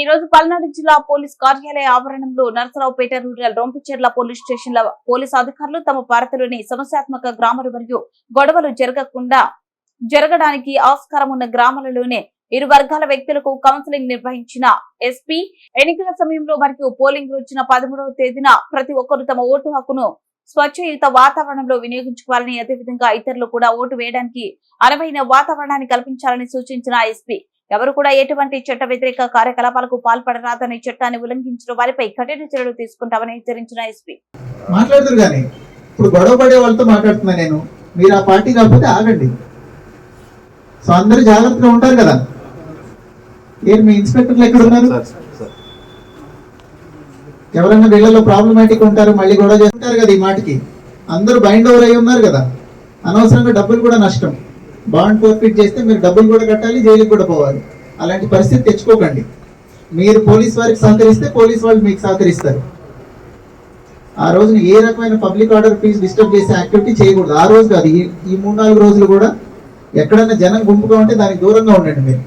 ఈ రోజు పల్నాడు జిల్లా పోలీస్ కార్యాలయ ఆవరణంలో నరసరావుపేట రూరల్ రొంపిచెర్ల పోలీస్ స్టేషన్ల పోలీసు అధికారులు తమ పరిధిలోని సమస్యాత్మక గ్రామాలు మరియు గొడవలు జరగడానికి ఆస్కారం ఉన్న గ్రామాలలోనే ఇరు వర్గాల వ్యక్తులకు కౌన్సిలింగ్ నిర్వహించిన ఎస్పీ ఎన్నికల సమయంలో మరియు పోలింగ్ రోజున 13వ తేదీన ప్రతి ఒక్కరూ తమ ఓటు హక్కును స్వచ్ఛయుత వాతావరణంలో వినియోగించుకోవాలని, అదేవిధంగా ఇతరులు కూడా ఓటు వేయడానికి అనువైన వాతావరణాన్ని కల్పించాలని సూచించిన ఎస్పీ ఎవరు కూడా ఎటువంటి చట్ట వ్యతిరేక కార్యకలాపాలకు పాల్పడరాదని, చట్టాన్ని ఉల్లంఘించిన వారిపై కఠిన చర్యలు తీసుకుంటామని హెచ్చరించిన ఎస్పీ మాట్లాడుతారు. కానీ ఇప్పుడు గొడవ పడే వాళ్ళతో మాట్లాడుతున్నా నేను, మీరు ఆ పార్టీ కాకపోతే ఆగండి. సో అందరూ జాగ్రత్తగా ఉంటారు కదా. ఏం మీ ఇన్స్పెక్టర్లు ఎక్కడ ఉన్నారు? ఎవరైనా వీళ్ళలో ప్రాబ్లమాటిక్ ఉంటారు, మళ్ళీ గొడవ చేస్తుంటారు కదా. ఈ మాటకి అందరూ బైండ్ ఓవర్ అయి ఉన్నారు కదా. అనవసరంగా డబ్బులు కూడా నష్టం. బాండ్ ఫోర్ఫిట్ చేస్తే మీరు డబ్బులు కూడా కట్టాలి, జైలుకి కూడా పోవాలి. అలాంటి పరిస్థితి తెచ్చుకోకండి. మీరు పోలీస్ వారికి సహకరిస్తే పోలీస్ వాళ్ళు మీకు సహకరిస్తారు. ఆ రోజున ఏ రకమైన పబ్లిక్ ఆర్డర్ పీస్ డిస్టర్బ్ చేసే యాక్టివిటీ చేయకూడదు. ఆ రోజు కాదు, ఈ 3-4 రోజులు కూడా ఎక్కడైనా జనం గుంపుగా ఉంటే దానికి దూరంగా ఉండండి మీరు.